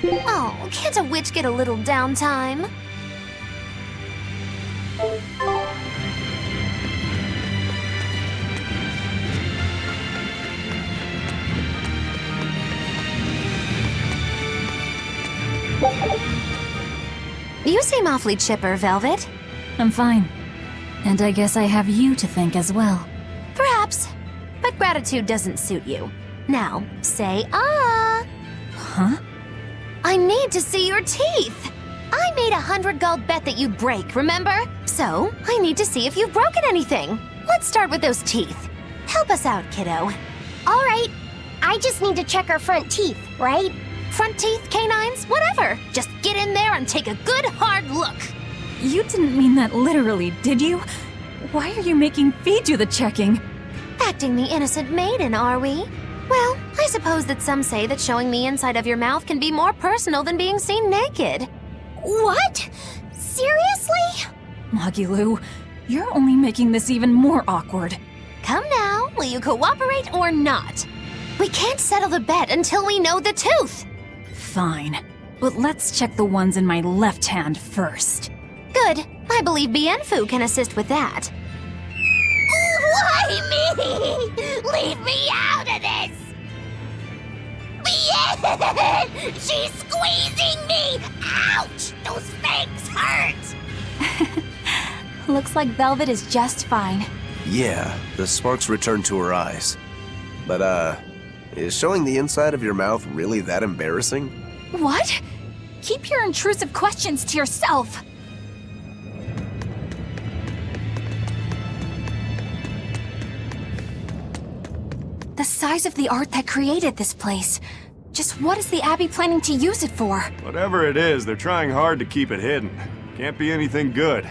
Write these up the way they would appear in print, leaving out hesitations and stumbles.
Oh, can't a witch get a little downtime? You seem awfully chipper, Velvet. I'm fine. And I guess I have you to thank as well. Perhaps, but gratitude doesn't suit you. Now, say ah. Huh? I need to see your teeth. I made 100 gold bet that you'd break, remember? So, I need to see if you've broken anything. Let's start with those teeth. Help us out, kiddo. All right. I just need to check our front teeth, right? Front teeth, canines, whatever. Just get in there and take a good hard look. You didn't mean that literally, did you? Why are you making Fee do the checking? Acting the innocent maiden, are we? Well, I suppose that some say that showing the inside of your mouth can be more personal than being seen naked. What? Seriously? Magilu, you're only making this even more awkward. Come now, will you cooperate or not? We can't settle the bet until we know the tooth. Fine, but let's check the ones in my left hand first. Good. I believe Bienfu can assist with that. Why me? Leave me out of this! Bien! She's squeezing me! Ouch! Those fangs hurt! Looks like Velvet is just fine. Yeah, the sparks return to her eyes. But, is showing the inside of your mouth really that embarrassing? What? Keep your intrusive questions to yourself. The size of the art that created this place. Just what is the Abbey planning to use it for? Whatever it is, they're trying hard to keep it hidden. Can't be anything good.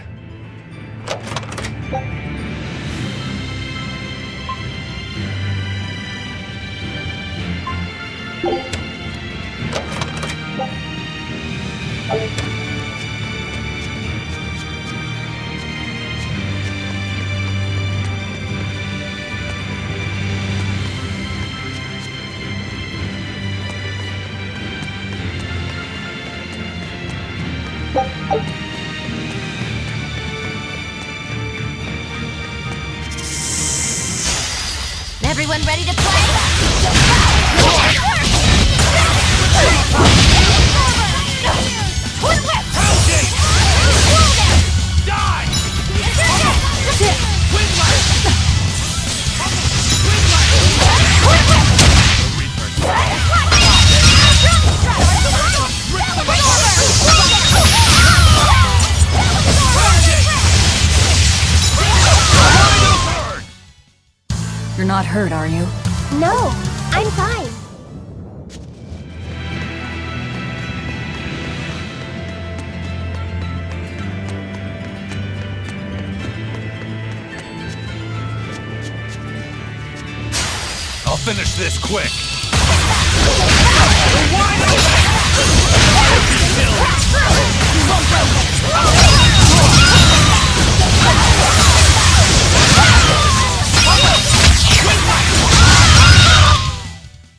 Everyone ready to play? You're not hurt, are you? No, I'm fine. I'll finish this quick.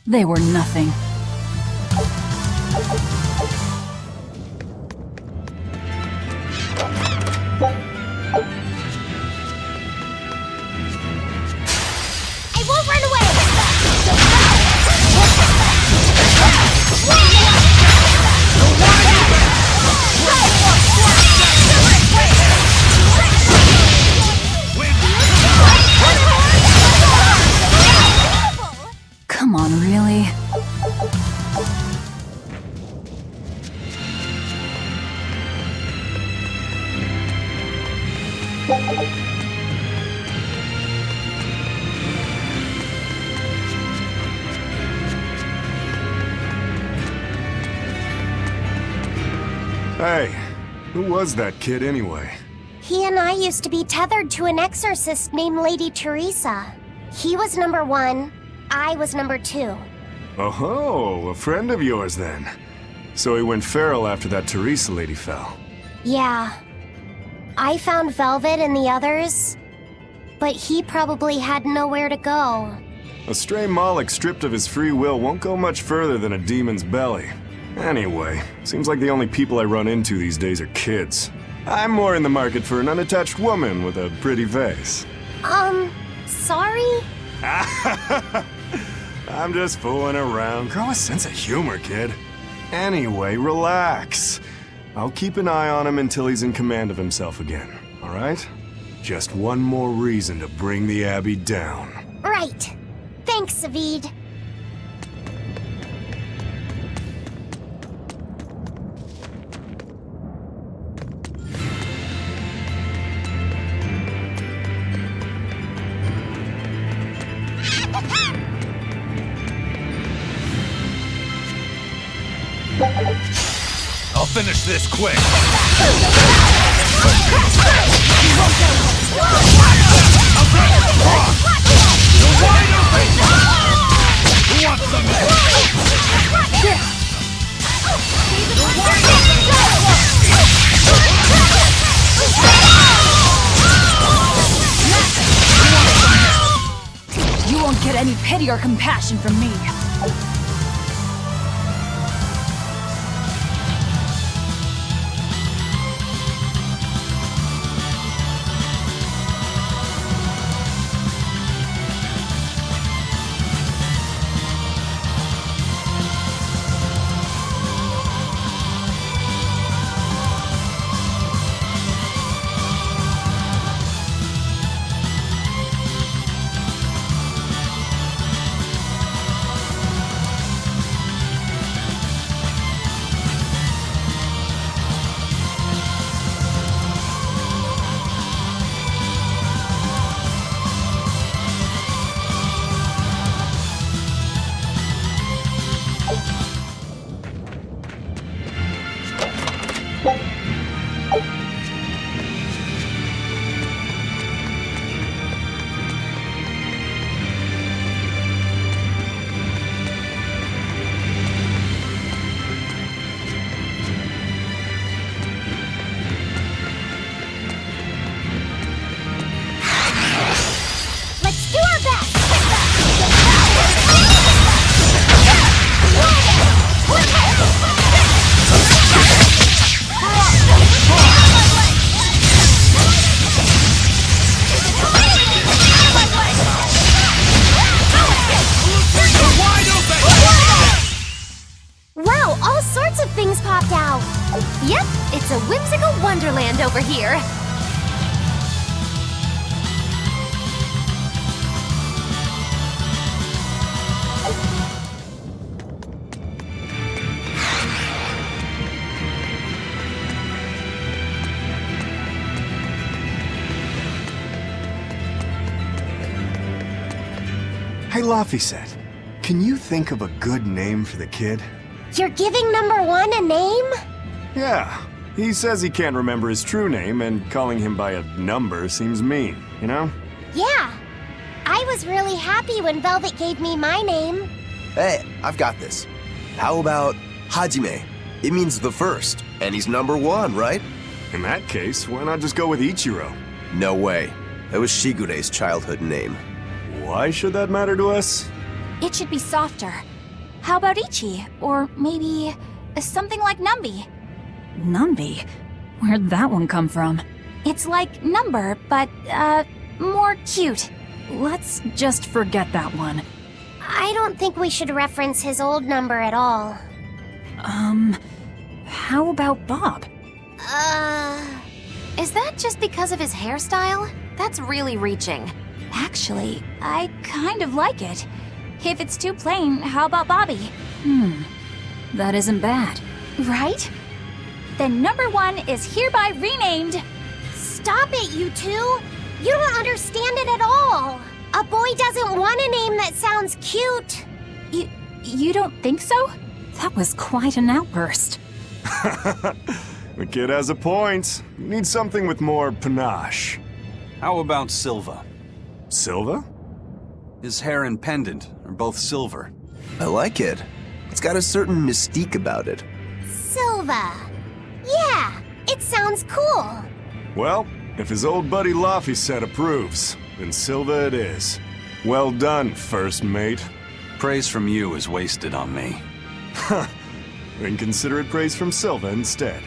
They were nothing. I won't run away! Come on, really? Hey, who was that kid anyway? He and I used to be tethered to an exorcist named Lady Teresa. He was number 1, I was number 2. Oh, a friend of yours then. So he went feral after that Teresa lady fell. Yeah. I found Velvet and the others, but he probably had nowhere to go. A stray Moloch stripped of his free will won't go much further than a demon's belly. Anyway, seems like the only people I run into these days are kids. I'm more in the market for an unattached woman with a pretty face. Sorry? I'm just fooling around. Grow a sense of humor, kid. Anyway, relax. I'll keep an eye on him until he's in command of himself again, alright? Just one more reason to bring the Abbey down. Right. Thanks, Savid. I'll finish this quick. Who wants some? You won't get any pity or compassion from me. Let's do our best! Wow, all sorts of things popped out! Yep, it's a whimsical wonderland over here. Hey, Laphicet, can you think of a good name for the kid? You're giving number one a name? Yeah, he says he can't remember his true name, and calling him by a number seems mean, you know? Yeah. I was really happy when Velvet gave me my name. Hey, I've got this. How about Hajime? It means the first, and he's number one, right? In that case, why not just go with Ichiro? No way. That was Shigure's childhood name. Why should that matter to us? It should be softer. How about Ichi? Or maybe something like Numby? Numby? Where'd that one come from? It's like Number, but, more cute. Let's just forget that one. I don't think we should reference his old number at all. How about Bob? Is that just because of his hairstyle? That's really reaching. Actually, I kind of like it. If it's too plain, how about Bobby? That isn't bad. Right? Then number one is hereby renamed. Stop it, you two! You don't understand it at all! A boy doesn't want a name that sounds cute! You don't think so? That was quite an outburst. The kid has a point. You need something with more panache. How about Silva? Silva? His hair and pendant are both silver. I like it. It's got a certain mystique about it. Silva! Yeah, it sounds cool! Well, if his old buddy Laphicet approves, then Silva it is. Well done, first mate. Praise from you is wasted on me. Inconsiderate praise from Silva instead.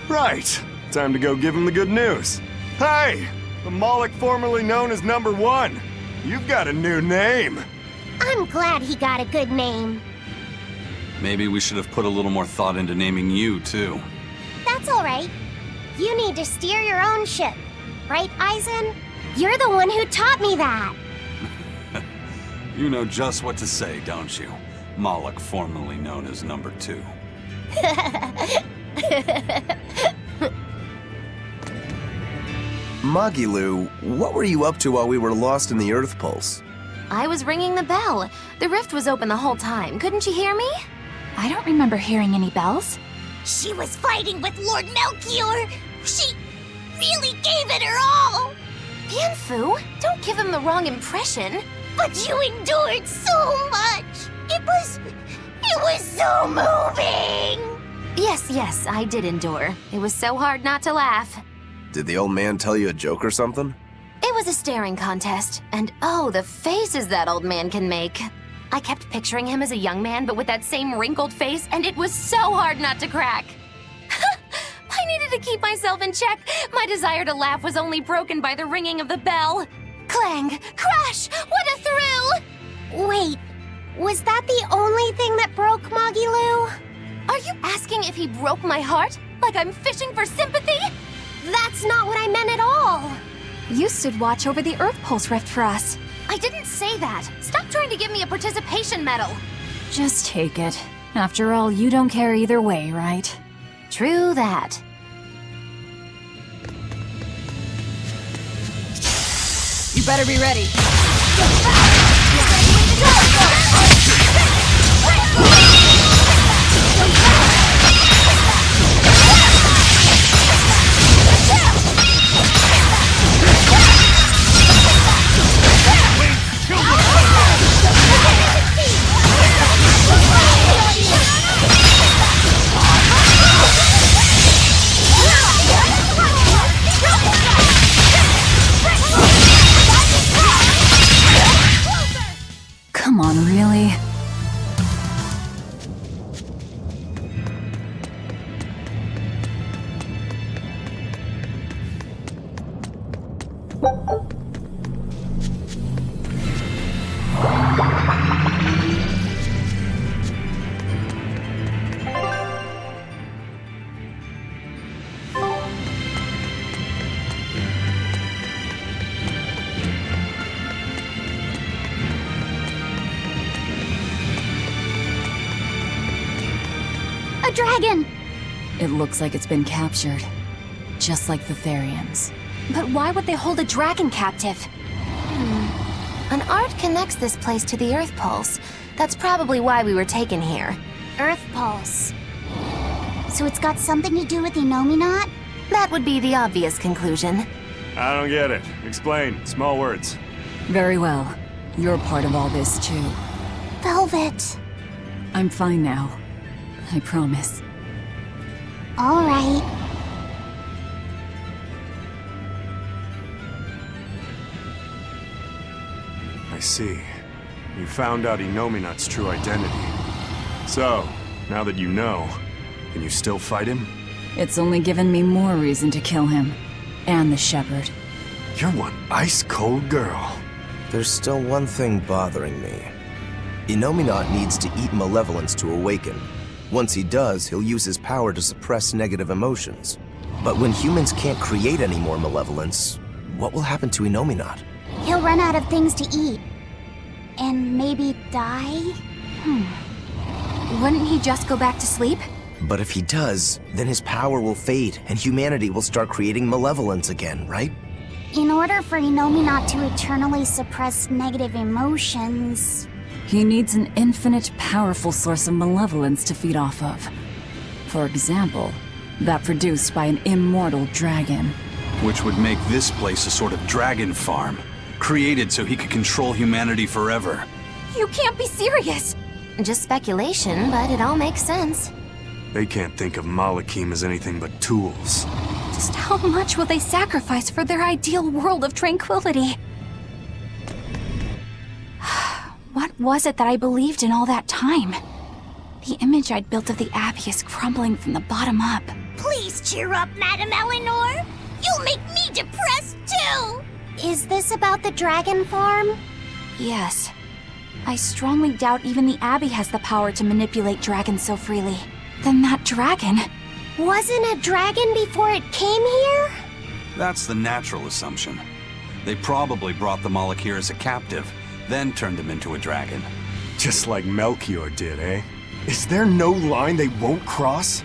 Right! Time to go give him the good news. Hey! The Moloch formerly known as Number 1! You've got a new name! I'm glad he got a good name. Maybe we should have put a little more thought into naming you, too. That's all right. You need to steer your own ship. Right, Eisen? You're the one who taught me that. You know just what to say, don't you? Moloch formerly known as Number 2. Magilu, what were you up to while we were lost in the Earth Pulse? I was ringing the bell. The rift was open the whole time. Couldn't you hear me? I don't remember hearing any bells. She was fighting with Lord Melchior. She really gave it her all. Bienfu, don't give him the wrong impression. But you endured so much. It was so moving. Yes, I did endure. It was so hard not to laugh. Did the old man tell you a joke or something? It was a staring contest, and oh, the faces that old man can make. I kept picturing him as a young man, but with that same wrinkled face, and it was so hard not to crack. I needed to keep myself in check. My desire to laugh was only broken by the ringing of the bell. Clang! Crash! What a thrill! Wait, was that the only thing that broke Magilu? Are you asking if he broke my heart? Like I'm fishing for sympathy? That's not what I meant at all. You stood watch over the Earth Pulse rift for us. I didn't say that. Stop trying to give me a participation medal. Just take it. After all, you don't care either way, right? True that. You better be ready. Come on, really? A dragon! It looks like it's been captured. Just like the Therians. But why would they hold a dragon captive? An art connects this place to the Earth Pulse. That's probably why we were taken here. Earth Pulse. So it's got something to do with Inominat? That would be the obvious conclusion. I don't get it. Explain. Small words. Very well. You're part of all this, too. Velvet. I'm fine now. I promise. All right. I see. You found out Inominat's true identity. So, now that you know, can you still fight him? It's only given me more reason to kill him. And the Shepherd. You're one ice-cold girl. There's still one thing bothering me. Inominat needs to eat malevolence to awaken. Once he does, he'll use his power to suppress negative emotions. But when humans can't create any more malevolence, what will happen to Inominat? He'll run out of things to eat. And maybe die? Wouldn't he just go back to sleep? But if he does, then his power will fade and humanity will start creating malevolence again, right? In order for Inominat to eternally suppress negative emotions... He needs an infinite, powerful source of malevolence to feed off of. For example, that produced by an immortal dragon. Which would make this place a sort of dragon farm. Created so he could control humanity forever. You can't be serious! Just speculation, but it all makes sense. They can't think of Malakim as anything but tools. Just how much will they sacrifice for their ideal world of tranquility? What was it that I believed in all that time? The image I'd built of the Abbey is crumbling from the bottom up. Please cheer up, Madam Eleanor. You'll make me depressed too. Is this about the dragon farm? Yes. I strongly doubt even the Abbey has the power to manipulate dragons so freely. Then that dragon... Wasn't a dragon before it came here? That's the natural assumption. They probably brought the Moloch here as a captive, then turned him into a dragon. Just like Melchior did, eh? Is there no line they won't cross?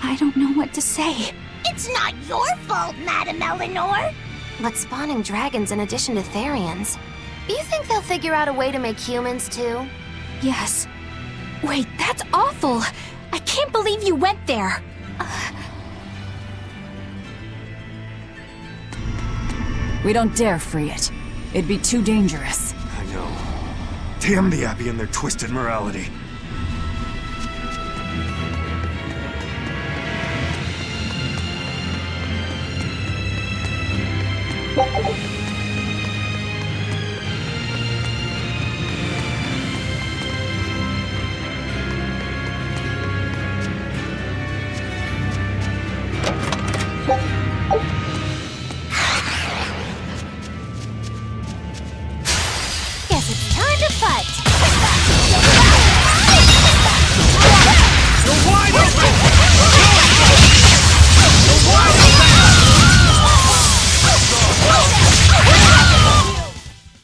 I don't know what to say. It's not your fault, Madam Eleanor. But spawning dragons in addition to Therians. You think they'll figure out a way to make humans too? Yes. Wait, that's awful! I can't believe you went there! We don't dare free it. It'd be too dangerous. I know. Damn the Abbey and their twisted morality. Guess it's time to fight. You're wide open! You're wide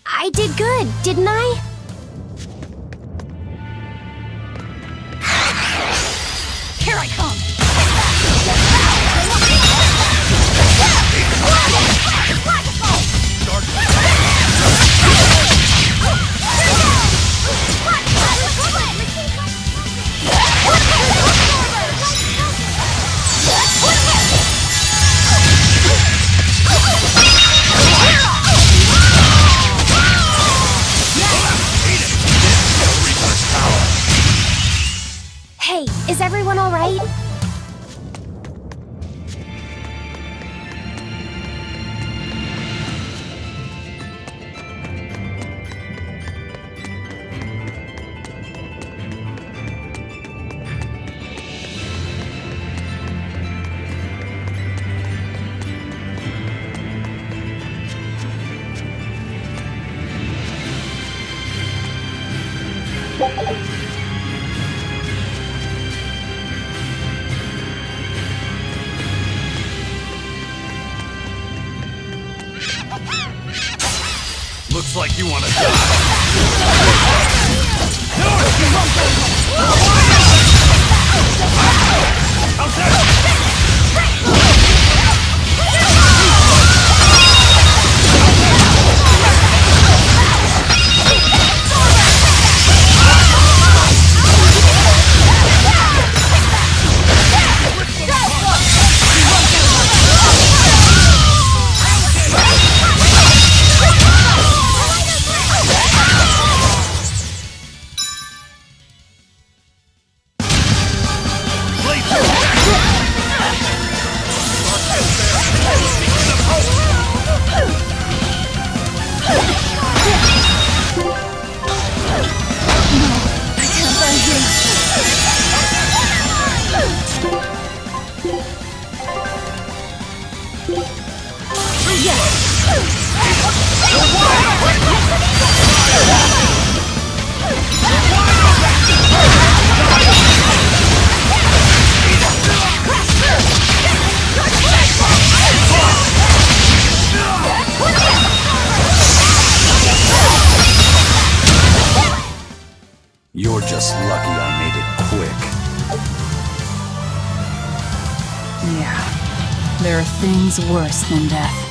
I did good, didn't I? Here I come! Hey, is everyone all right? Looks like you want to die. You're just lucky I made it quick. Yeah. There are things worse than death.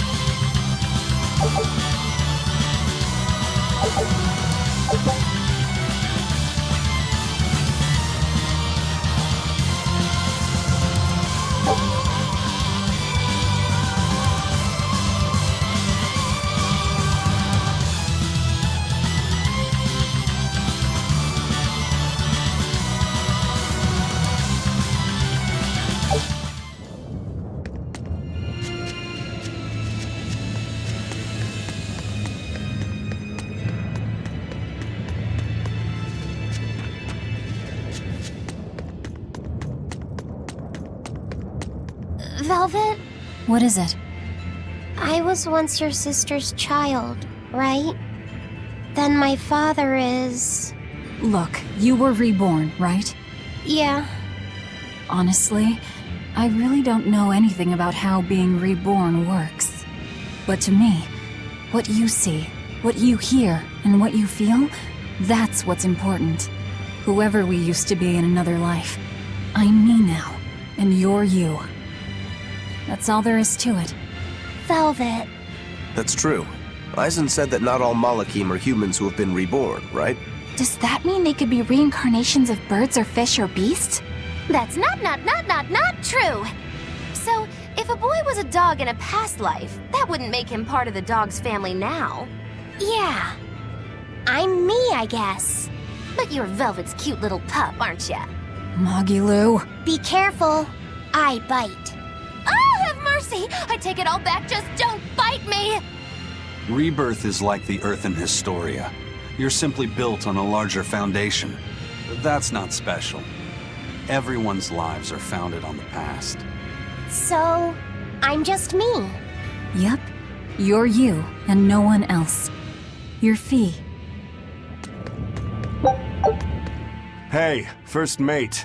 Velvet, What is it? I was once your sister's child, right? Then my father is... Look, you were reborn, right? Yeah. Honestly, I really don't know anything about how being reborn works. But to me, what you see, what you hear, and what you feel, that's what's important. Whoever we used to be in another life, I'm me now, and you're you. That's all there is to it. Velvet. That's true. Eisen said that not all Malachim are humans who have been reborn, right? Does that mean they could be reincarnations of birds or fish or beasts? That's not true. So, if a boy was a dog in a past life, that wouldn't make him part of the dog's family now. Yeah. I'm me, I guess. But you're Velvet's cute little pup, aren't ya? Magilu. Be careful. I bite. Oh, have mercy! I take it all back, just don't bite me! Rebirth is like the Earth in Historia. You're simply built on a larger foundation. That's not special. Everyone's lives are founded on the past. So, I'm just me. Yep. You're you, and no one else. You're Fee. Hey, first mate.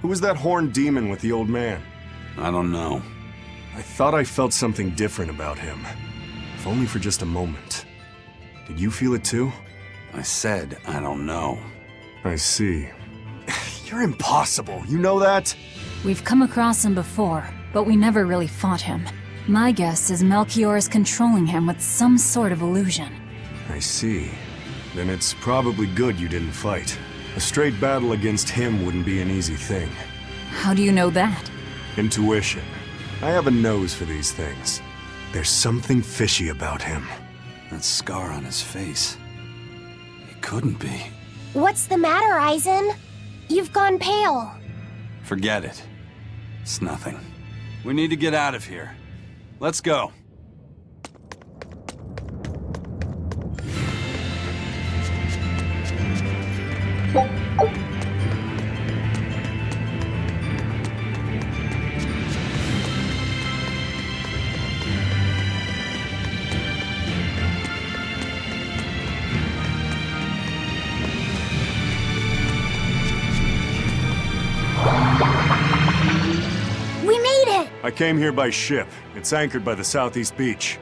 Who was that horned demon with the old man? I don't know. I thought I felt something different about him. If only for just a moment. Did you feel it too? I said I don't know. I see. You're impossible, you know that? We've come across him before, but we never really fought him. My guess is Melchior is controlling him with some sort of illusion. I see. Then it's probably good you didn't fight. A straight battle against him wouldn't be an easy thing. How do you know that? Intuition. I have a nose for these things. There's something fishy about him. That scar on his face. It couldn't be. What's the matter, Eisen? You've gone pale. Forget it. It's nothing. We need to get out of here. Let's go. We made it! I came here by ship. It's anchored by the southeast beach.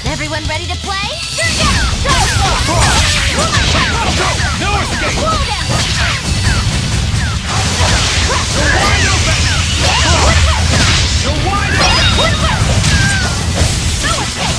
Everyone ready to play? No escape! Cool down! You're wide open! No escape!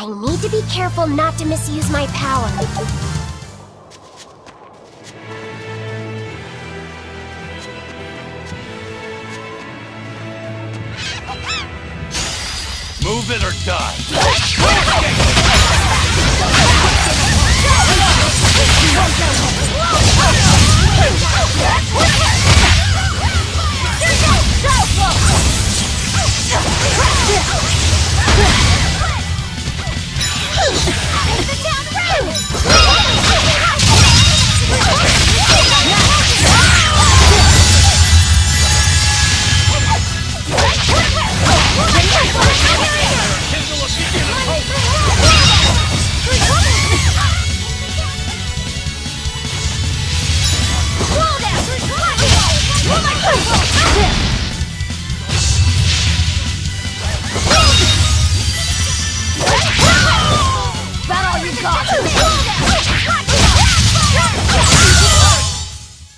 I need to be careful not to misuse my power. Move it or die.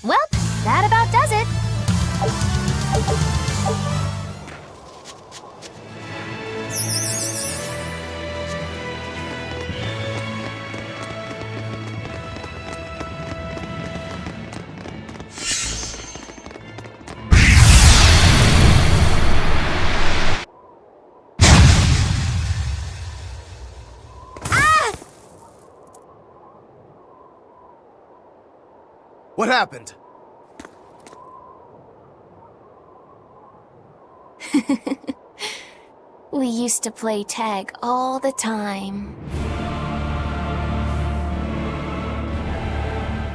Well, that about does it. What happened? We used to play tag all the time.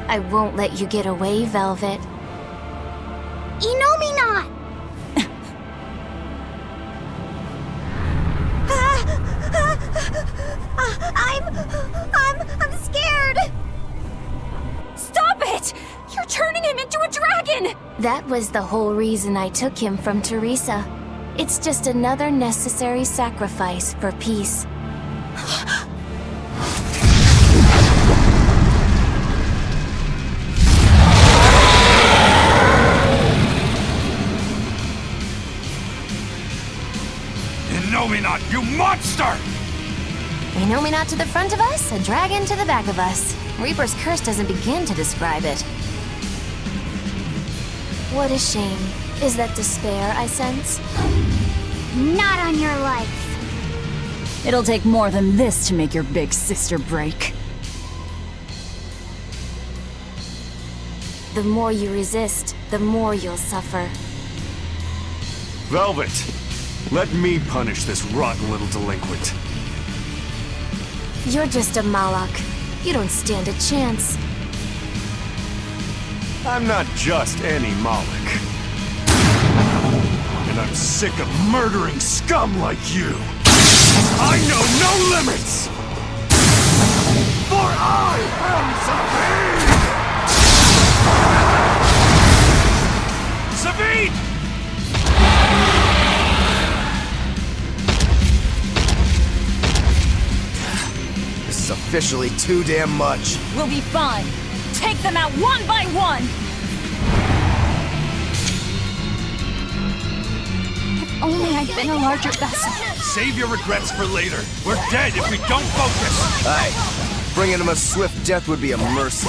I won't let you get away, Velvet. Inomi not! I'm scared! Stop it! You're turning him into a dragon! That was the whole reason I took him from Teresa. It's just another necessary sacrifice for peace. Innominat, you monster! Innominat to the front of us, a dragon to the back of us. Reaper's curse doesn't begin to describe it. What a shame. Is that despair I sense? Not on your life. It'll take more than this to make your big sister break. The more you resist, the more you'll suffer. Velvet, let me punish this rotten little delinquent. You're just a Malak. You don't stand a chance. I'm not just any Moloch. And I'm sick of murdering scum like you. I know no limits! For I am Sabine! Sabine! This is officially too damn much. We'll be fine. Take them out one by one! If only I'd been a larger vessel. Save your regrets for later. We're dead if we don't focus. Aye. Bringing him a swift death would be a mercy.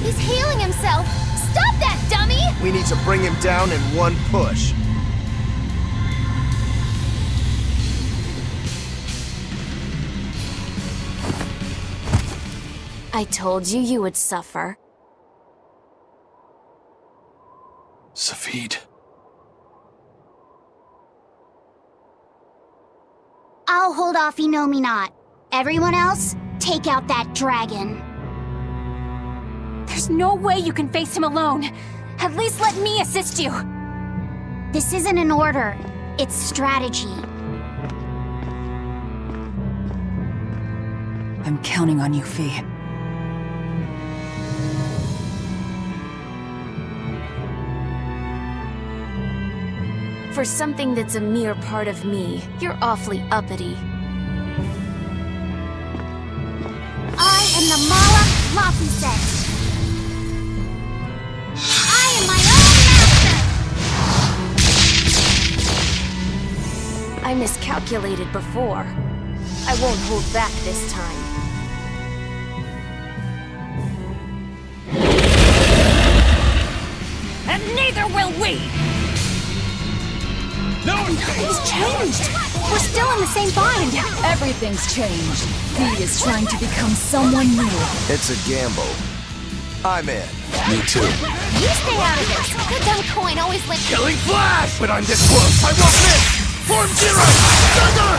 He's healing himself! Stop that, dummy! We need to bring him down in one push. I told you you would suffer. Safid. I'll hold off Inominat. Everyone else, take out that dragon. There's no way you can face him alone. At least let me assist you. This isn't an order. It's strategy. I'm counting on you, Fee. For something that's a mere part of me, you're awfully uppity. I am the Mala Lafuset. I am my own master! I miscalculated before. I won't hold back this time. And neither will we! He's changed! We're still in the same bind! Everything's changed. Fee is trying to become someone new. It's a gamble. I'm in. Me too. You stay out of this! The dumb coin always lets you— Killing flash! But I'm this close, I won't miss! Form zero! Thunder!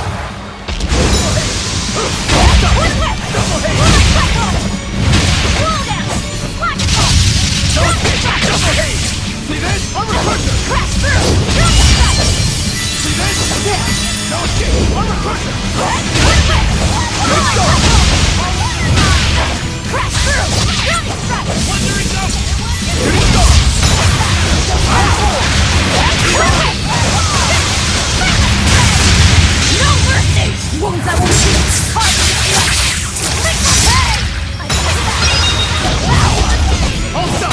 Double haze! See this? Armor crusher! Crash through! See this? No escape! Armor crusher! Let's go! Crash through! Drowning strike! Wondering double! Here we go! No mercy! Wounds I won't heal! Hold up!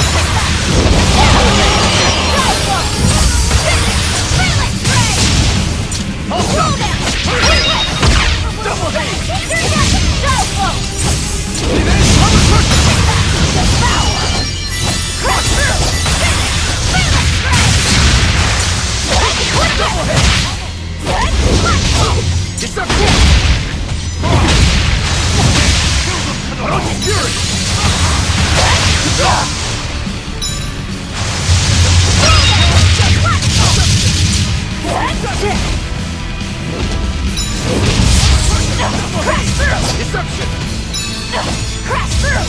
Hold up! Double haze! See this? Armor crusher! Crush through! Double haze! It's up here! Karochi Fury! Crash through! Deception! Crash through!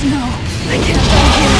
No, I can't go here.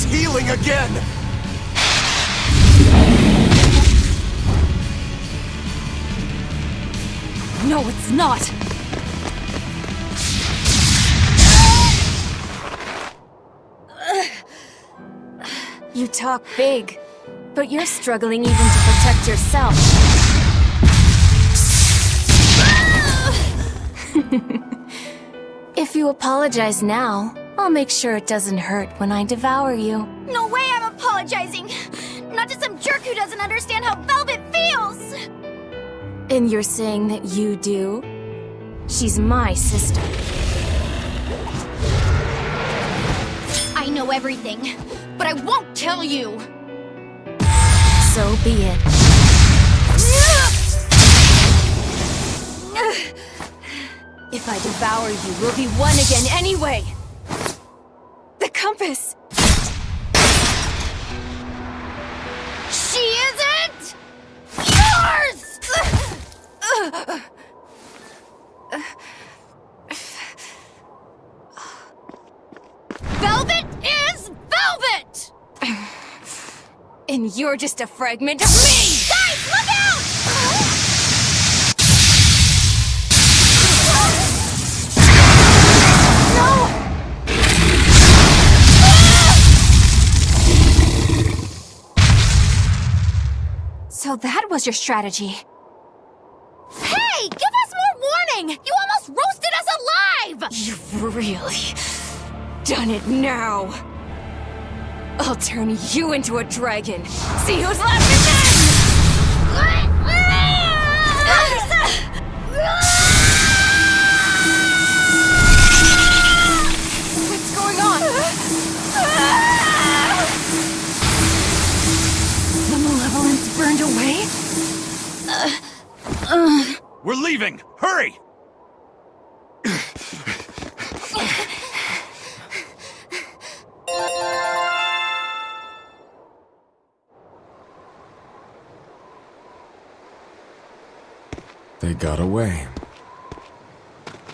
Healing again! No, it's not! You talk big, but you're struggling even to protect yourself. If you apologize now, I'll make sure it doesn't hurt when I devour you. No way I'm apologizing! Not to some jerk who doesn't understand how Velvet feels! And you're saying that you do? She's my sister. I know everything, but I won't tell you! So be it. If I devour you, we'll be one again anyway! The compass! She isn't yours! Velvet is Velvet! And you're just a fragment of me! Guys, look out! So that was your strategy. Hey, give us more warning! You almost roasted us alive! You've really done it now. I'll turn you into a dragon. See who's left again! What's going on? The malevolence burned away? We're leaving! Hurry! They got away.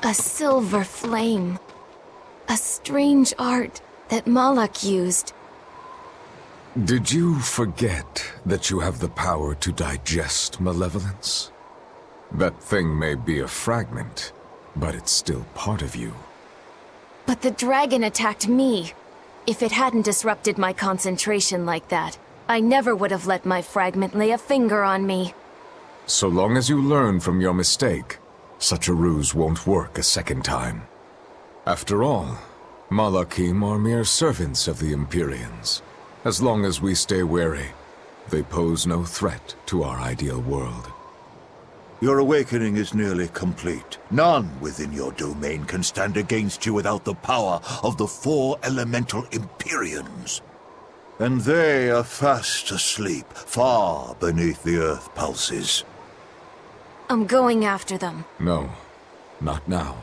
A silver flame. A strange art that Malak used. Did you forget that you have the power to digest malevolence? That thing may be a fragment, but it's still part of you. But the dragon attacked me. If it hadn't disrupted my concentration like that, I never would have let my fragment lay a finger on me. So long as you learn from your mistake, such a ruse won't work a second time. After all, Malakim are mere servants of the Empyreans. As long as we stay wary, they pose no threat to our ideal world. Your awakening is nearly complete. None within your domain can stand against you without the power of the 4 elemental Empyreans. And they are fast asleep, far beneath the earth pulses. I'm going after them. No, not now.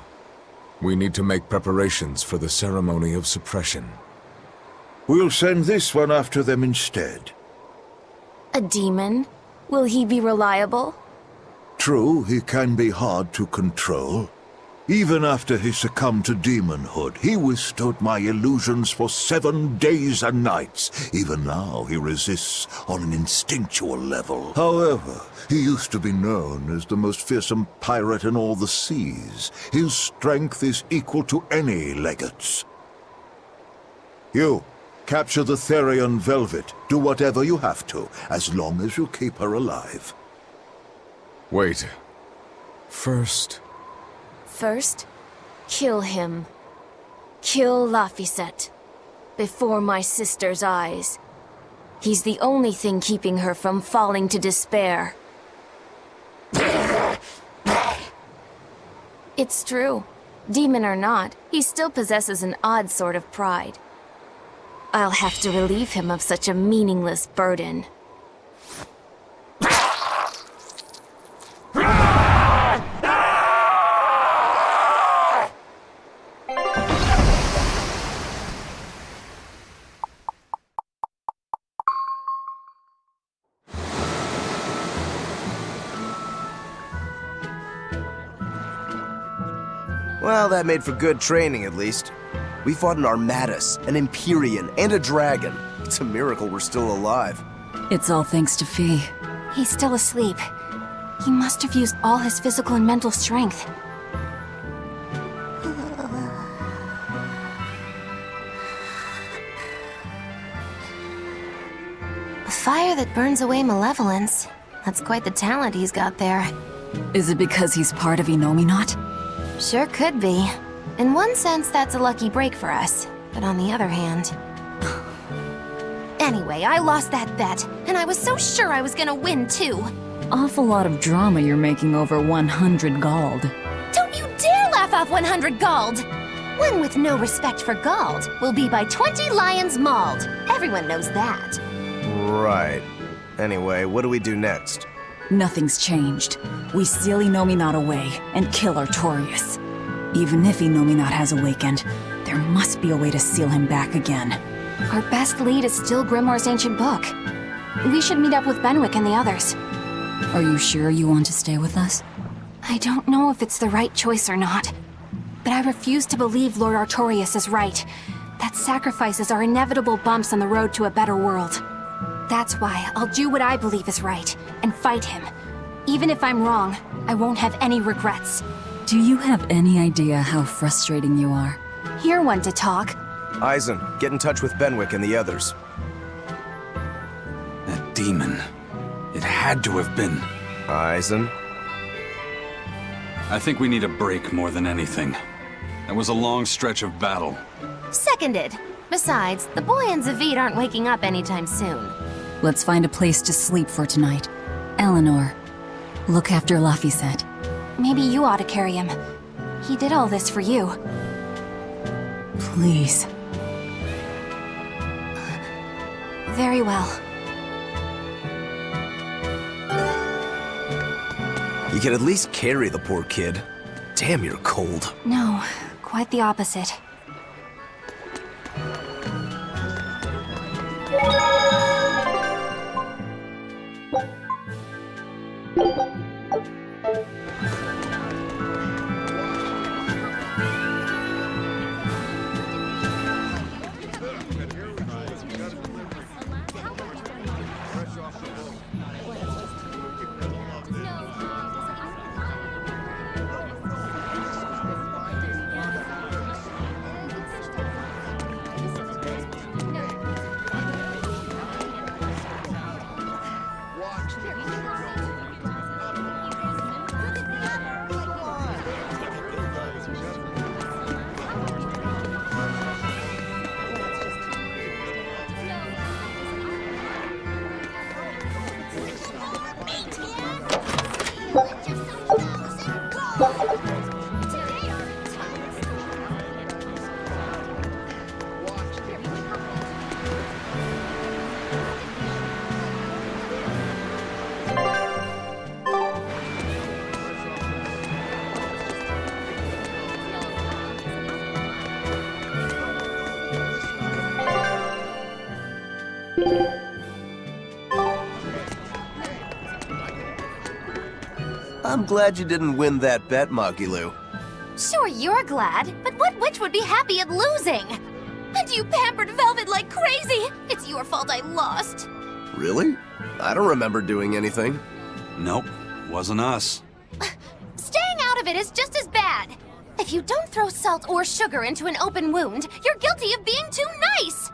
We need to make preparations for the ceremony of suppression. We'll send this one after them instead. A demon? Will he be reliable? True, he can be hard to control. Even after he succumbed to demonhood, he withstood my illusions for 7 days and nights. Even now, he resists on an instinctual level. However, he used to be known as the most fearsome pirate in all the seas. His strength is equal to any legate's. You, capture the Therian Velvet. Do whatever you have to, as long as you keep her alive. Wait. First, kill him. Kill Laphicet. Before my sister's eyes. He's the only thing keeping her from falling to despair. It's true. Demon or not, he still possesses an odd sort of pride. I'll have to relieve him of such a meaningless burden. Well, that made for good training, at least. We fought an Armatus, an Empyrean, and a dragon. It's a miracle we're still alive. It's all thanks to Fee. He's still asleep. He must have used all his physical and mental strength. A fire that burns away malevolence. That's quite the talent he's got there. Is it because he's part of Inominat? Sure could be. In one sense, that's a lucky break for us. But on the other hand... Anyway, I lost that bet, and I was so sure I was gonna win, too. Awful lot of drama you're making over 100 gold. Don't you dare laugh off 100 gold! One with no respect for gold will be by 20 lions mauled. Everyone knows that. Right. Anyway, what do we do next? Nothing's changed. We seal Inominat away and kill Artorias. Even if Inominat has awakened, there must be a way to seal him back again. Our best lead is still Grimoire's ancient book. We should meet up with Benwick and the others. Are you sure you want to stay with us? I don't know if it's the right choice or not, but I refuse to believe Lord Artorias is right. That sacrifices are inevitable bumps on the road to a better world. That's why I'll do what I believe is right, and fight him. Even if I'm wrong, I won't have any regrets. Do you have any idea how frustrating you are? You're one to talk. Eisen, get in touch with Benwick and the others. That demon. It had to have been. Eisen? I think we need a break more than anything. That was a long stretch of battle. Seconded. Besides, the boy and Zavid aren't waking up anytime soon. Let's find a place to sleep for tonight. Eleanor, look after Laphicet. Maybe you ought to carry him. He did all this for you. Please. Very well. You can at least carry the poor kid. Damn, you're cold. No, quite the opposite. I'm glad you didn't win that bet, Magilu. Sure, you're glad, but what witch would be happy at losing? And you pampered Velvet like crazy! It's your fault I lost. Really? I don't remember doing anything. Nope, wasn't us. Staying out of it is just as bad. If you don't throw salt or sugar into an open wound, you're guilty of being too nice.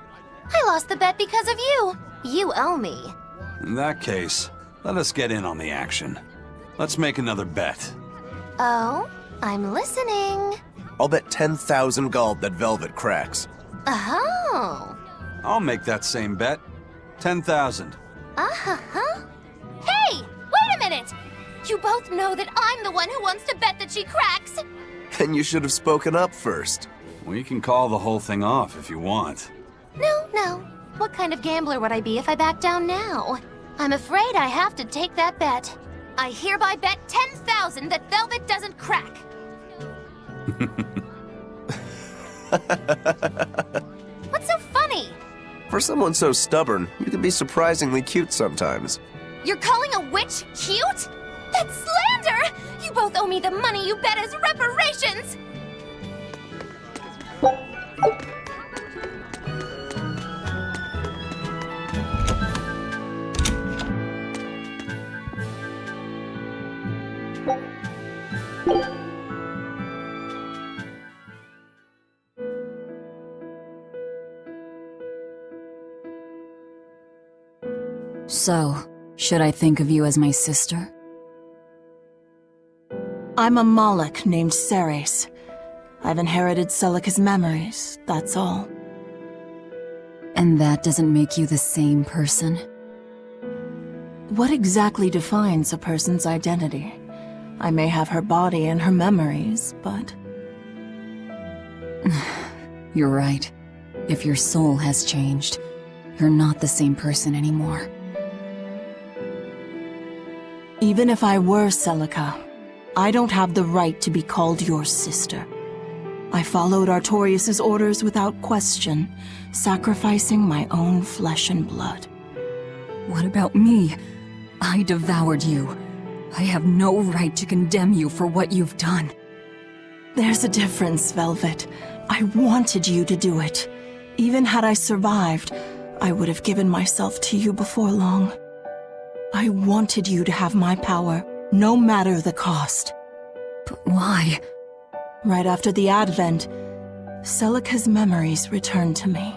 I lost the bet because of you. You owe me. In that case, let us get in on the action. Let's make another bet. Oh? I'm listening. I'll bet 10,000 gold that Velvet cracks. Oh. I'll make that same bet. 10,000. Uh-huh. Hey! Wait a minute! You both know that I'm the one who wants to bet that she cracks. Then you should have spoken up first. We can call the whole thing off if you want. No. What kind of gambler would I be if I back down now? I'm afraid I have to take that bet. I hereby bet 10,000 that Velvet doesn't crack. What's so funny? For someone so stubborn, you can be surprisingly cute sometimes. You're calling a witch cute? That's slander! You both owe me the money you bet as reparations! So, should I think of you as my sister? I'm a Moloch named Ceres. I've inherited Celica's memories, that's all. And that doesn't make you the same person? What exactly defines a person's identity? I may have her body and her memories, but... You're right. If your soul has changed, you're not the same person anymore. Even if I were Celica, I don't have the right to be called your sister. I followed Artorius' orders without question, sacrificing my own flesh and blood. What about me? I devoured you. I have no right to condemn you for what you've done. There's a difference, Velvet. I wanted you to do it. Even had I survived, I would have given myself to you before long. I wanted you to have my power, no matter the cost. But why? Right after the Advent, Celica's memories returned to me.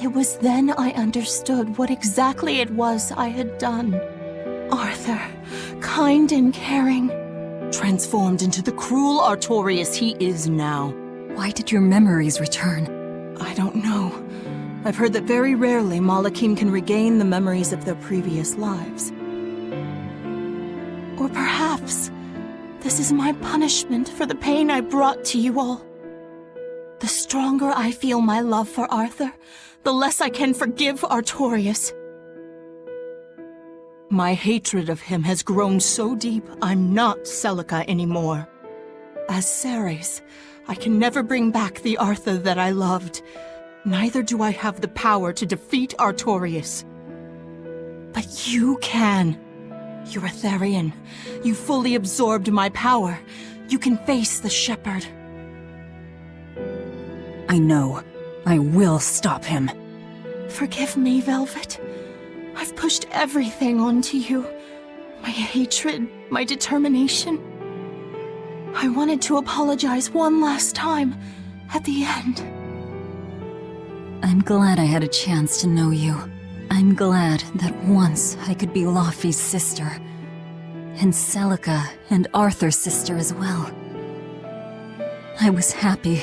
It was then I understood what exactly it was I had done. Arthur, kind and caring, transformed into the cruel Artorius he is now. Why did your memories return? I don't know. I've heard that very rarely Malakim can regain the memories of their previous lives. Or perhaps this is my punishment for the pain I brought to you all. The stronger I feel my love for Arthur, the less I can forgive Artorius. My hatred of him has grown so deep, I'm not Celica anymore. As Ceres, I can never bring back the Arthur that I loved. Neither do I have the power to defeat Artorius. But you can. You're a Therian. You fully absorbed my power. You can face the Shepherd. I know. I will stop him. Forgive me, Velvet. I've pushed everything onto you. My hatred, my determination. I wanted to apologize one last time, at the end. I'm glad I had a chance to know you. I'm glad that once I could be Laufey's sister. And Celica and Arthur's sister as well. I was happy.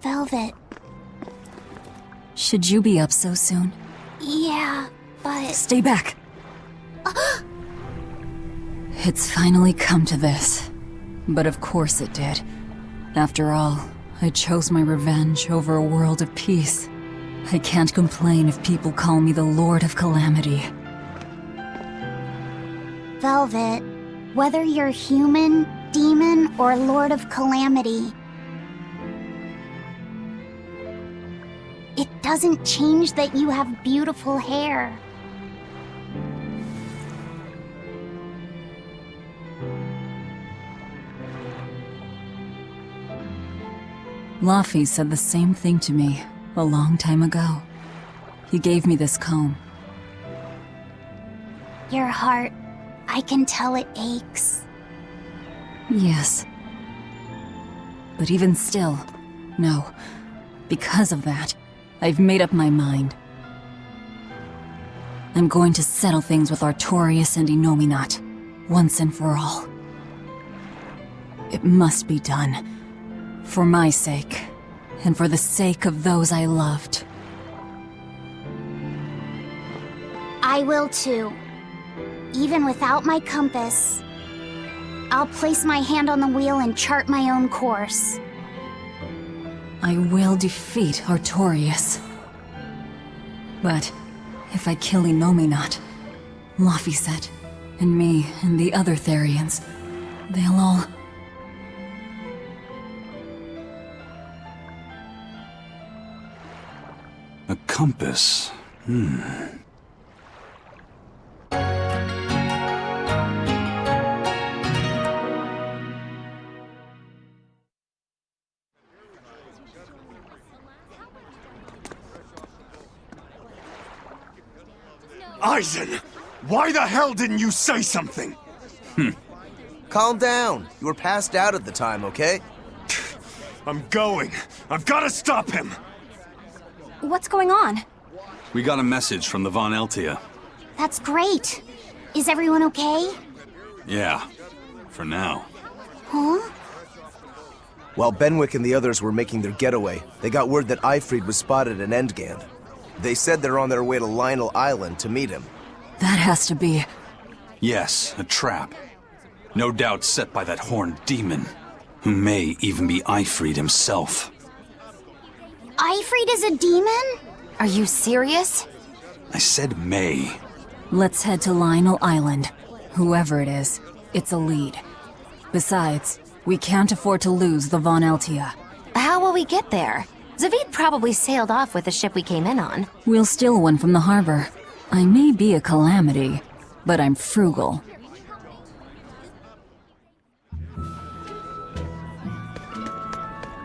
Velvet. Should you be up so soon? Yeah, but... Stay back! It's finally come to this. But of course it did. After all, I chose my revenge over a world of peace. I can't complain if people call me the Lord of Calamity. Velvet, whether you're human, demon, or Lord of Calamity, it doesn't change that you have beautiful hair. Laufey said the same thing to me a long time ago. He gave me this comb. Your heart, I can tell it aches. Yes. But even still, no. Because of that, I've made up my mind. I'm going to settle things with Artorius and Innominat, once and for all. It must be done. For my sake, and for the sake of those I loved. I will too. Even without my compass, I'll place my hand on the wheel and chart my own course. I will defeat Artorius. But if I kill Innominat, Laufey said, and me and the other Therians, they'll all... A compass. Eisen! Why the hell didn't you say something? Calm down. You were passed out at the time, okay? I'm going. I've got to stop him! What's going on? We got a message from the Von Eltia. That's great. Is everyone okay? Yeah, for now. Huh? While Benwick and the others were making their getaway, they got word that Eifried was spotted in Endgand. They said they're on their way to Lionel Island to meet him. That has to be... Yes, a trap. No doubt set by that horned demon, who may even be Eifried himself. Eifried is a demon? Are you serious? I said may. Let's head to Lionel Island. Whoever it is, it's a lead. Besides, we can't afford to lose the Von Eltia. How will we get there? Zavid probably sailed off with the ship we came in on. We'll steal one from the harbor. I may be a calamity, but I'm frugal.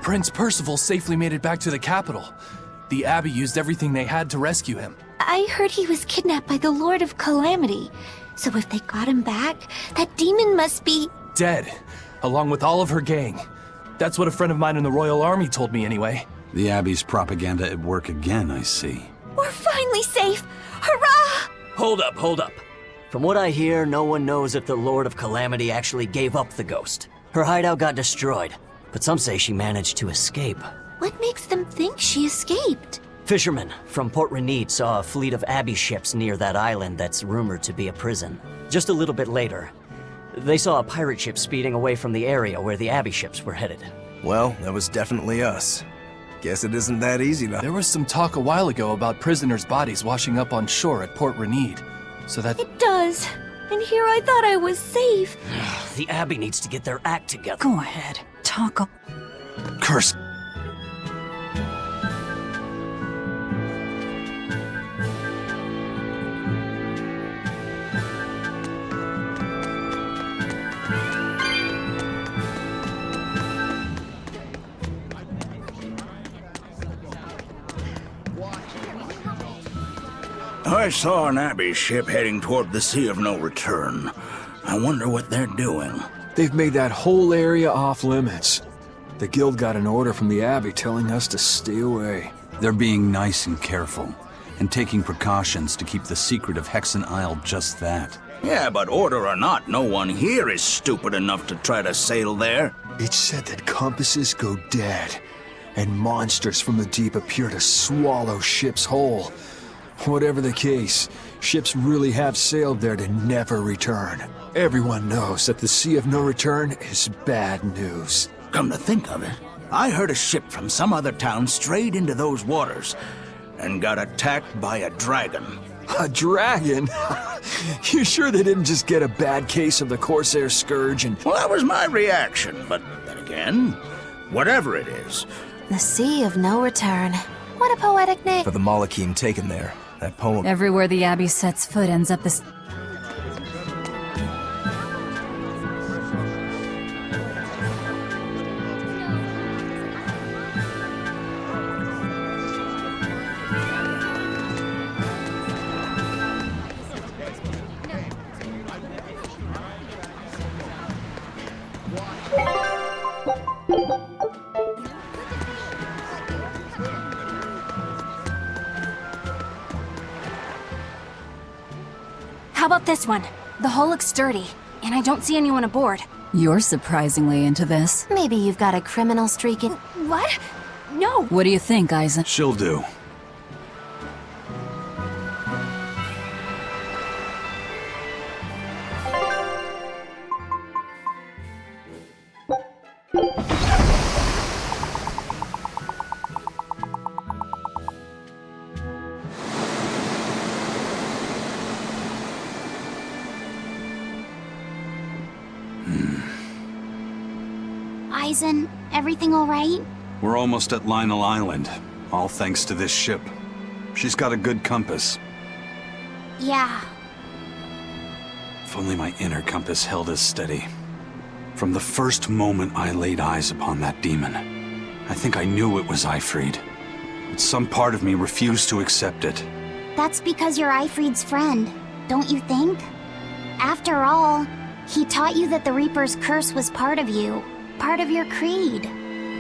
Prince Percival safely made it back to the capital. The Abbey used everything they had to rescue him. I heard he was kidnapped by the Lord of Calamity. So if they got him back, that demon must be... Dead, along with all of her gang. That's what a friend of mine in the Royal Army told me anyway. The Abbey's propaganda at work again, I see. We're finally safe! Hurrah! Hold up. From what I hear, no one knows if the Lord of Calamity actually gave up the ghost. Her hideout got destroyed, but some say she managed to escape. What makes them think she escaped? Fishermen from Port Renid saw a fleet of Abbey ships near that island that's rumored to be a prison. Just a little bit later, they saw a pirate ship speeding away from the area where the Abbey ships were headed. Well, that was definitely us. Guess it isn't that easy to... There was some talk a while ago about prisoners' bodies washing up on shore at Port Renid. So that... It does. And here I thought I was safe. The Abbey needs to get their act together. Go ahead, talk. Curse! I saw an Abbey ship heading toward the Sea of No Return. I wonder what they're doing. They've made that whole area off limits. The Guild got an order from the Abbey telling us to stay away. They're being nice and careful, and taking precautions to keep the secret of Hexen Isle just that. Yeah, but order or not, no one here is stupid enough to try to sail there. It's said that compasses go dead, and monsters from the deep appear to swallow ships whole. Whatever the case, ships really have sailed there to never return. Everyone knows that the Sea of No Return is bad news. Come to think of it, I heard a ship from some other town strayed into those waters and got attacked by a dragon. A dragon? You sure they didn't just get a bad case of the Corsair Scourge and... Well, that was my reaction, but then again, whatever it is... The Sea of No Return. What a poetic name. For the Malachim taken there. That poem... Everywhere the Abbey sets foot ends up this... How about this one? The hull looks sturdy, and I don't see anyone aboard. You're surprisingly into this. Maybe you've got a criminal streak in... What? No! What do you think, Eisen? She'll do. Eisen, everything all right? We're almost at Lionel Island, all thanks to this ship. She's got a good compass. Yeah. If only my inner compass held as steady. From the first moment I laid eyes upon that demon, I think I knew it was Eifried. But some part of me refused to accept it. That's because you're Ifrid's friend, don't you think? After all, he taught you that the Reaper's curse was part of you, part of your creed.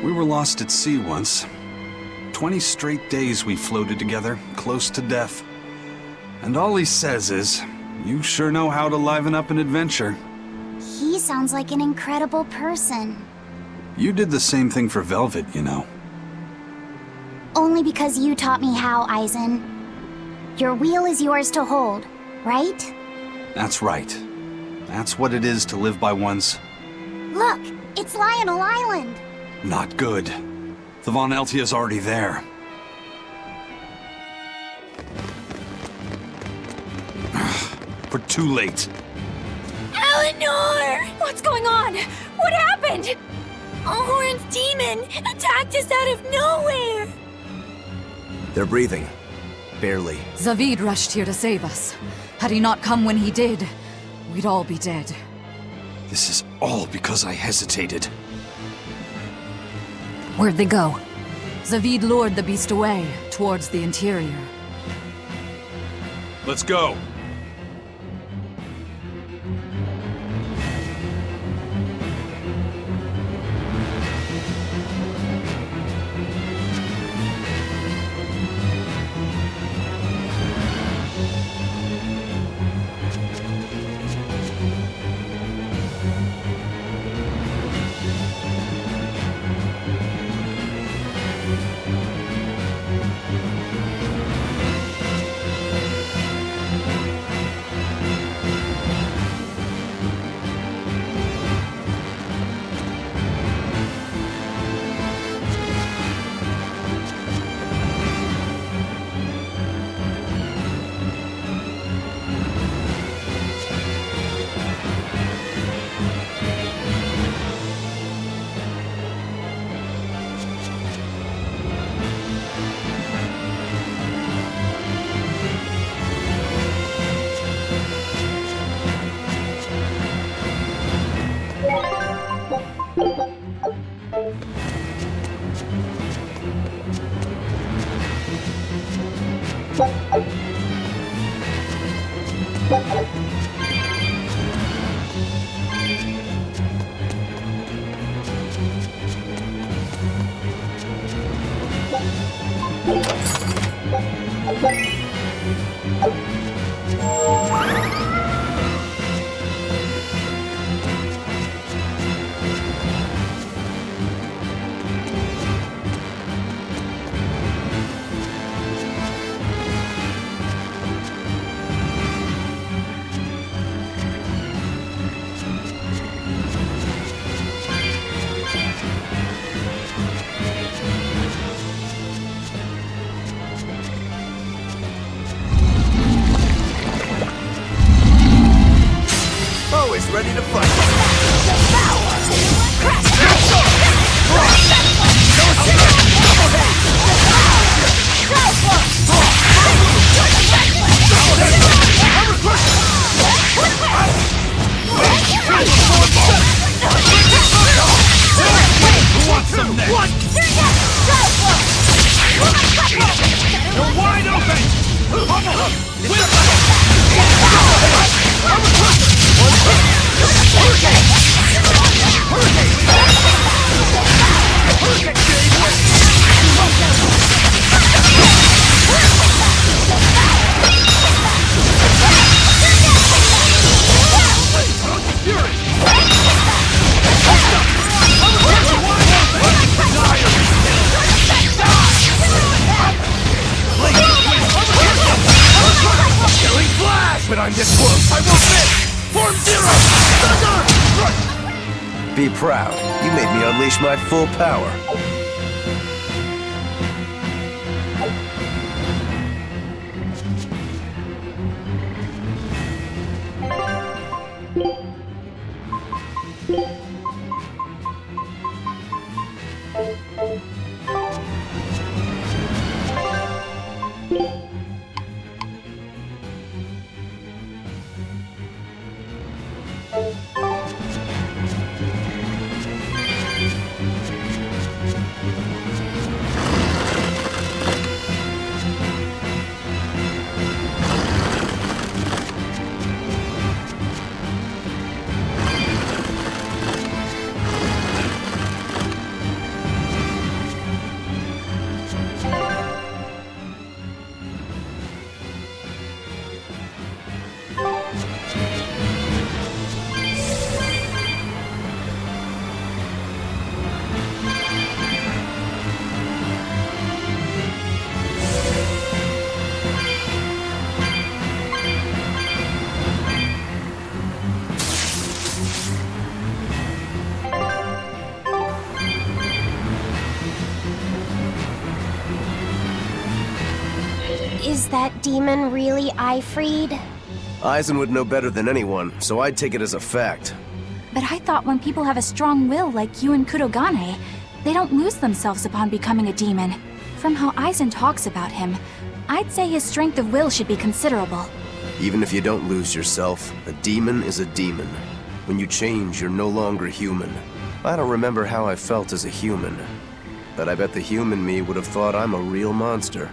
We were lost at sea once. 20 straight days we floated together, close to death. And all he says is, you sure know how to liven up an adventure. He sounds like an incredible person. You did the same thing for Velvet, you know. Only because you taught me how, Aizen. Your wheel is yours to hold, right? That's right. That's what it is to live by one's... Look, it's Lionel Island! Not good. The Von Eltia's already there. We're too late. Eleanor! What's going on? What happened? Horn's demon attacked us out of nowhere! They're breathing. Barely. Zavid rushed here to save us. Had he not come when he did, we'd all be dead. This is all because I hesitated. Where'd they go? Zavid lured the beast away, towards the interior. Let's go! Always ready to fight. Who wants some next? You're wide open! But I'm this close. I won't miss! Form Zero! Thunder! Be proud. You made me unleash my full power. Is that demon really Ifried? Eisen would know better than anyone, so I'd take it as a fact. But I thought when people have a strong will like you and Kurogane, they don't lose themselves upon becoming a demon. From how Eisen talks about him, I'd say his strength of will should be considerable. Even if you don't lose yourself, a demon is a demon. When you change, you're no longer human. I don't remember how I felt as a human, but I bet the human me would have thought I'm a real monster.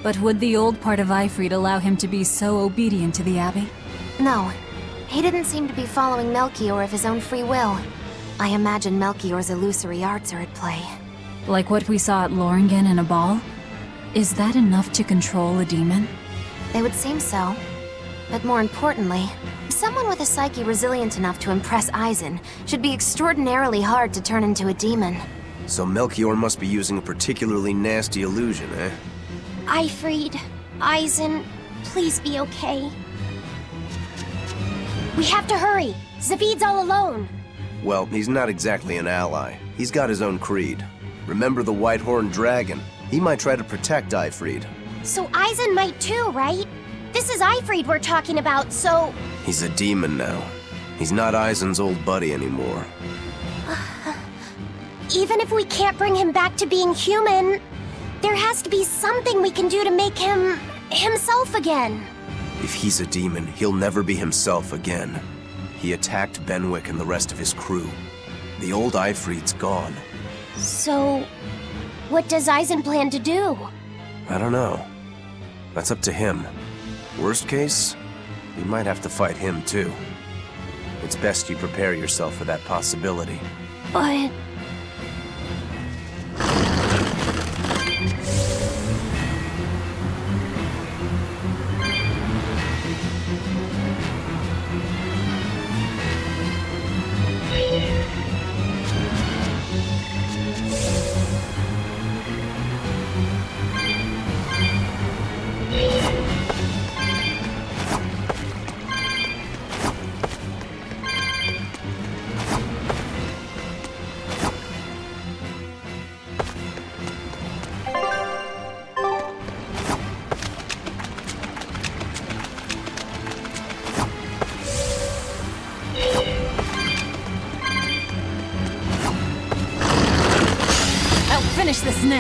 But would the old part of Ifried allow him to be so obedient to the Abbey? No. He didn't seem to be following Melchior of his own free will. I imagine Melchior's illusory arts are at play. Like what we saw at Loringen in a ball? Is that enough to control a demon? They would seem so. But more importantly, someone with a psyche resilient enough to impress Eisen should be extraordinarily hard to turn into a demon. So Melchior must be using a particularly nasty illusion, eh? Ifried, Eisen, please be okay. We have to hurry. Zavid's all alone. Well, he's not exactly an ally. He's got his own creed. Remember the White-Horned Dragon? He might try to protect Ifried. So Eisen might too, right? This is Ifried we're talking about, so... He's a demon now. He's not Eisen's old buddy anymore. Even if we can't bring him back to being human, there has to be something we can do to make him... himself again. If he's a demon, he'll never be himself again. He attacked Benwick and the rest of his crew. The old Ifried's gone. So... what does Eisen plan to do? I don't know. That's up to him. Worst case, we might have to fight him too. It's best you prepare yourself for that possibility. But... Finish this now.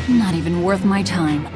Not even worth my time.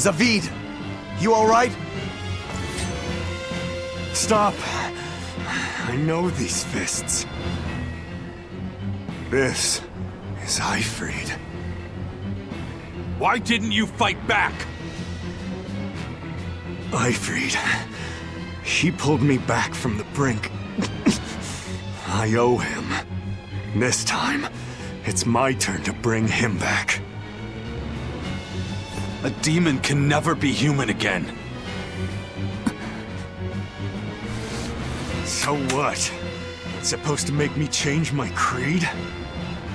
Zavid! You alright? Stop! I know these fists. This is Ifried. Why didn't you fight back? Ifried. He pulled me back from the brink. I owe him. This time, it's my turn to bring him back. A demon can never be human again. So what? It's supposed to make me change my creed?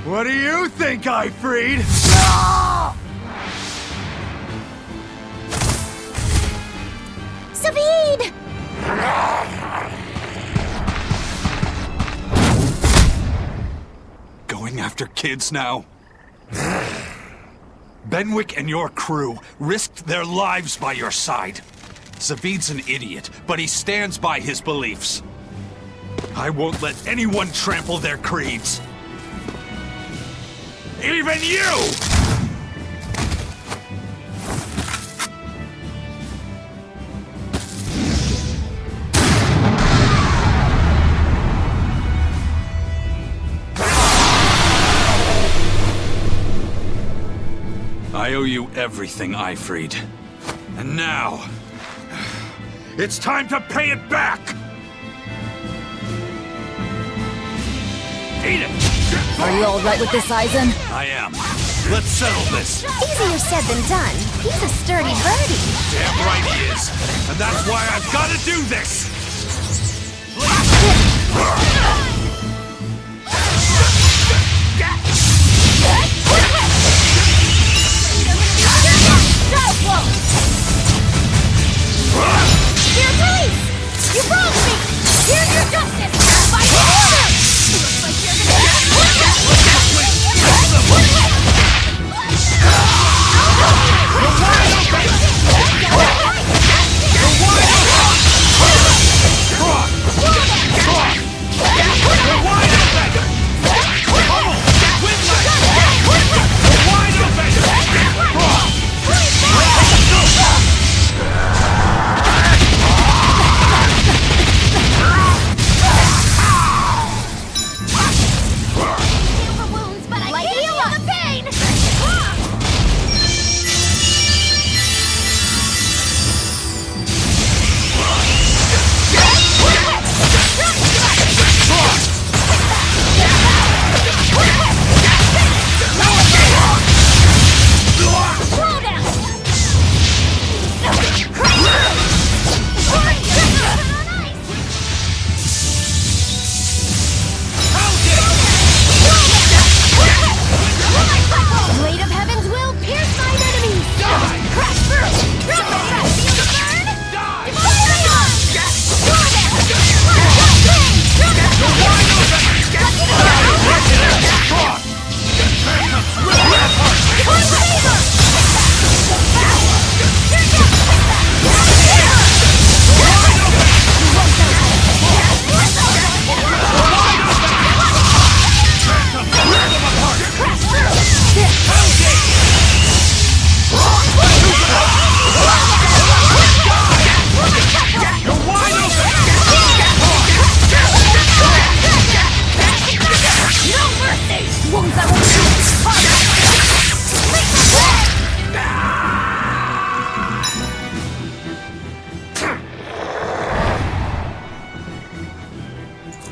What do you think, Ifried? Zavid! Going after kids now? Benwick and your crew risked their lives by your side. Zavid's an idiot, but he stands by his beliefs. I won't let anyone trample their creeds. Even you! I owe you everything, Ifrid. And now, it's time to pay it back! Eat it! Are you all right with this, Aizen? I am. Let's settle this. Easier said than done. He's a sturdy birdie. Damn right he is. And that's why I've got to do this! Dear police! You wronged me! Here's your justice! By the order! Looks like you're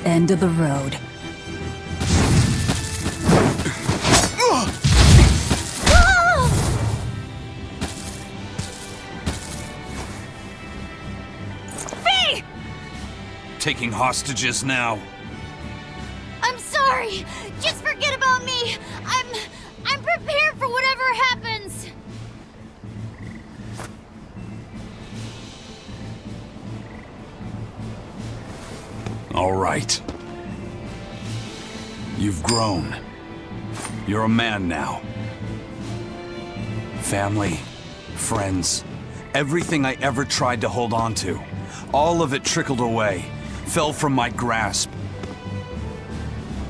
End of the road. Taking hostages now. I'm sorry! Just forget about me! I'm prepared for whatever happens! All right. You've grown. You're a man now. Family, friends, everything I ever tried to hold on to, all of it trickled away, fell from my grasp.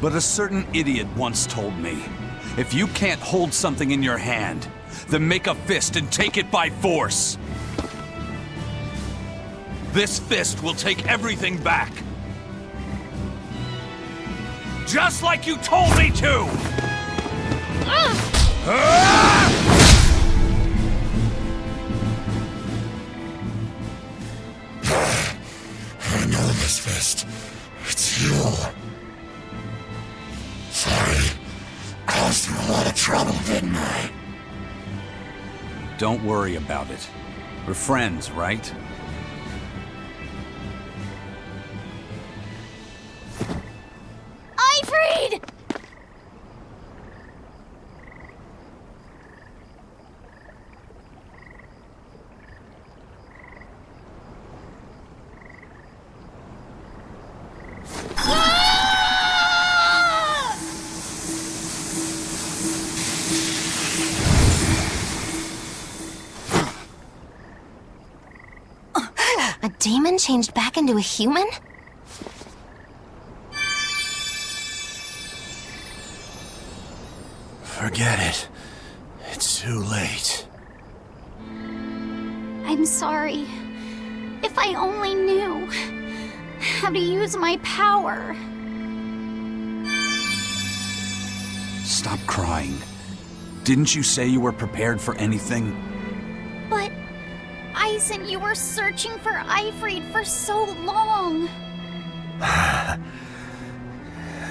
But a certain idiot once told me, if you can't hold something in your hand, then make a fist and take it by force. This fist will take everything back. Just like you told me to! I know this fist. It's you. Sorry. Caused you a lot of trouble, didn't I? Don't worry about it. We're friends, right? Ifrid! A demon changed back into a human? Forget it. It's too late. I'm sorry. If I only knew how to use my power. Stop crying. Didn't you say you were prepared for anything? But, Eisen, you were searching for Eifried for so long.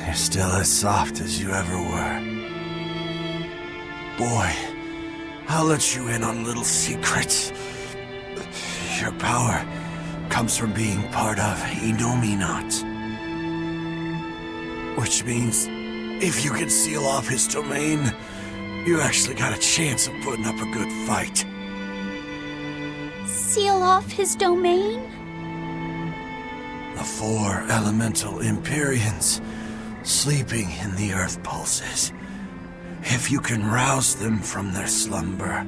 You're still as soft as you ever were. Boy, I'll let you in on a little secret. Your power comes from being part of Innominat. Which means, if you can seal off his domain, you actually got a chance of putting up a good fight. Seal off his domain? The 4 elemental Empyreans sleeping in the earth pulses. If you can rouse them from their slumber.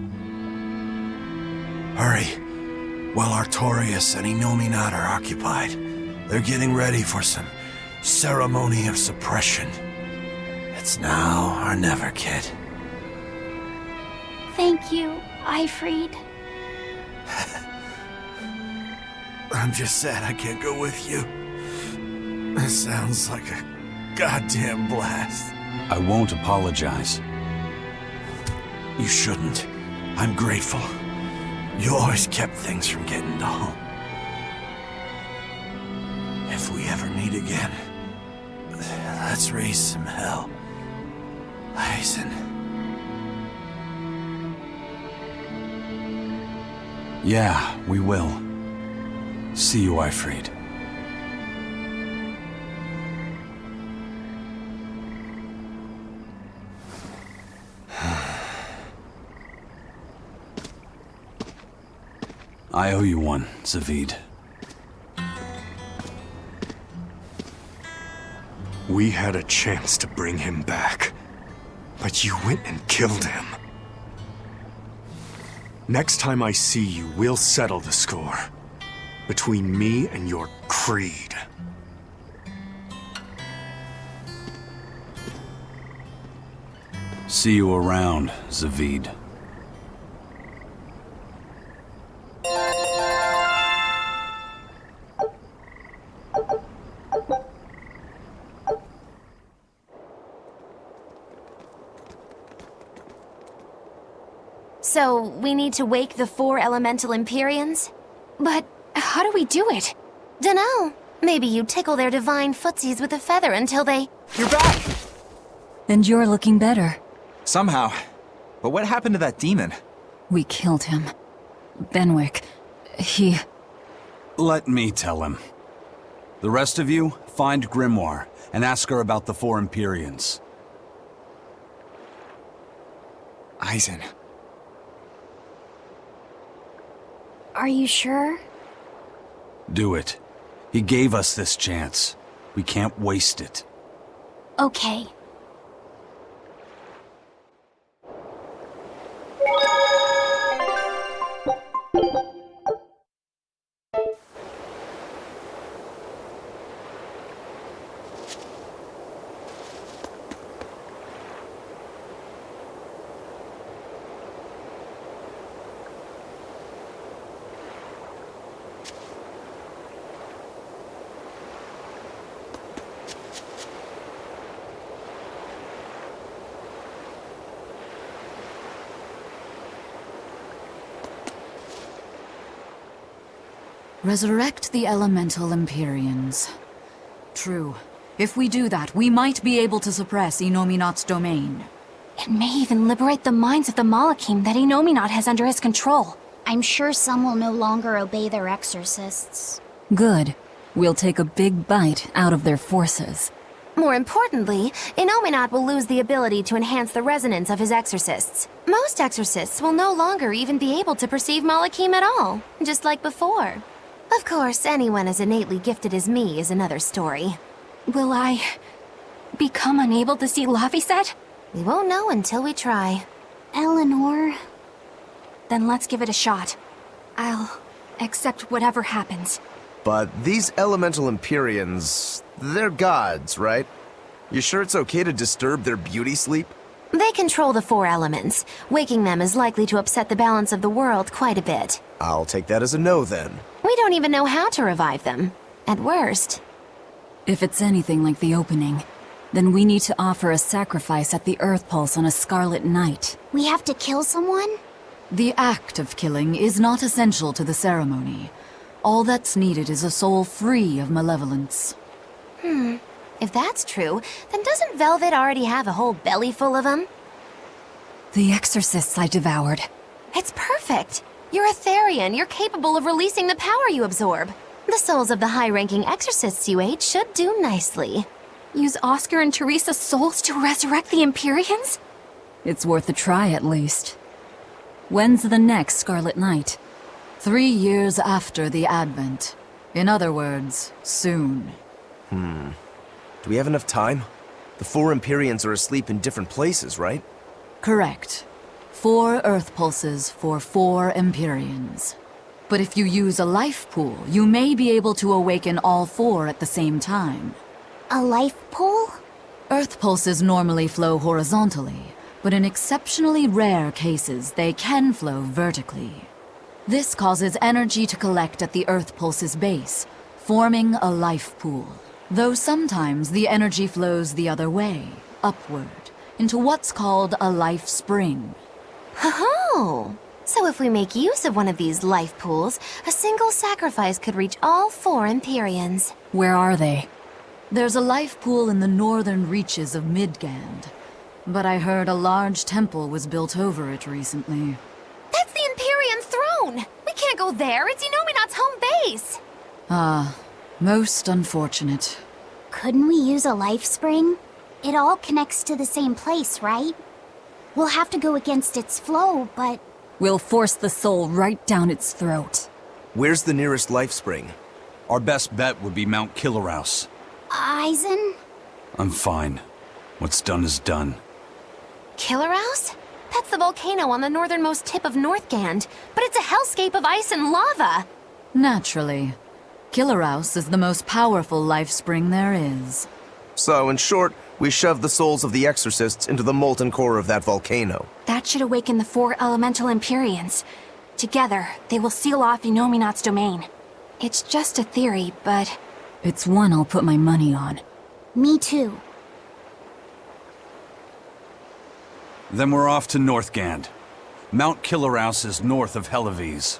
Hurry, while Artorias and Innominat are occupied. They're getting ready for some ceremony of suppression. It's now or never, kid. Thank you, Eifried. I'm just sad I can't go with you. It sounds like a goddamn blast. I won't apologize. You shouldn't. I'm grateful. You always kept things from getting to home. If we ever meet again, let's raise some hell. Eisen. Yeah, we will. See you, Eifried. I owe you one, Zavid. We had a chance to bring him back, but you went and killed him. Next time I see you, we'll settle the score. Between me and your creed. See you around, Zavid. So, we need to wake the 4 elemental Empyreans? But how do we do it? Dunno. Maybe you tickle their divine footsies with a feather until they... You're back! And you're looking better. Somehow. But what happened to that demon? We killed him. Benwick. He... Let me tell him. The rest of you, find Grimoire and ask her about the 4 Empyreans. Eisen. Are you sure? Do it. He gave us this chance. We can't waste it. Okay. Resurrect the elemental Empyreans. True. If we do that, we might be able to suppress Innominat's domain. It may even liberate the minds of the Malachim that Innominat has under his control. I'm sure some will no longer obey their exorcists. Good. We'll take a big bite out of their forces. More importantly, Innominat will lose the ability to enhance the resonance of his exorcists. Most exorcists will no longer even be able to perceive Malachim at all, just like before. Of course, anyone as innately gifted as me is another story. Will I... become unable to see Laphicet? We won't know until we try. Eleanor... Then let's give it a shot. I'll Accept whatever happens. But these elemental Empyreans, they're gods, right? You sure it's okay to disturb their beauty sleep? They control the 4 elements. Waking them is likely to upset the balance of the world quite a bit. I'll take that as a no then. We don't even know how to revive them. At worst. If it's anything like the opening, then we need to offer a sacrifice at the Earth Pulse on a Scarlet Night. We have to kill someone? The act of killing is not essential to the ceremony. All that's needed is a soul free of malevolence. If that's true, then doesn't Velvet already have a whole belly full of them? The exorcists I devoured. It's perfect. You're a Therian. You're capable of releasing the power you absorb. The souls of the high-ranking exorcists you ate should do nicely. Use Oscar and Teresa's souls to resurrect the Empyreans? It's worth a try at least. When's the next Scarlet Night? 3 years after the Advent. In other words, soon. Do we have enough time? The 4 Empyreans are asleep in different places, right? Correct. 4 Earth Pulses for 4 Empyreans. But if you use a life pool, you may be able to awaken all 4 at the same time. A life pool? Earth Pulses normally flow horizontally, but in exceptionally rare cases, they can flow vertically. This causes energy to collect at the Earth Pulse's base, forming a life pool. Though sometimes the energy flows the other way, upward, into what's called a life spring. Oh! So if we make use of one of these life pools, a single sacrifice could reach all 4 Empyreans. Where are they? There's a life pool in the northern reaches of Midgand, but I heard a large temple was built over it recently. That's the Empyrean throne! We can't go there, it's Inominat's home base! Most unfortunate. Couldn't we use a life spring? It all connects to the same place, right? We'll have to go against its flow, but... We'll force the soul right down its throat. Where's the nearest life spring? Our best bet would be Mount Killerhouse. Eisen? I'm fine. What's done is done. Killerhouse? That's the volcano on the northernmost tip of Northgand, but it's a hellscape of ice and lava! Naturally. Killerhouse is the most powerful life spring there is. So, in short, we shove the souls of the exorcists into the molten core of that volcano. That should awaken the 4 elemental Empyreans. Together, they will seal off Inominat's domain. It's just a theory, but... It's one I'll put my money on. Me too. Then we're off to Northgand. Mount Killerhouse is north of Hellawes.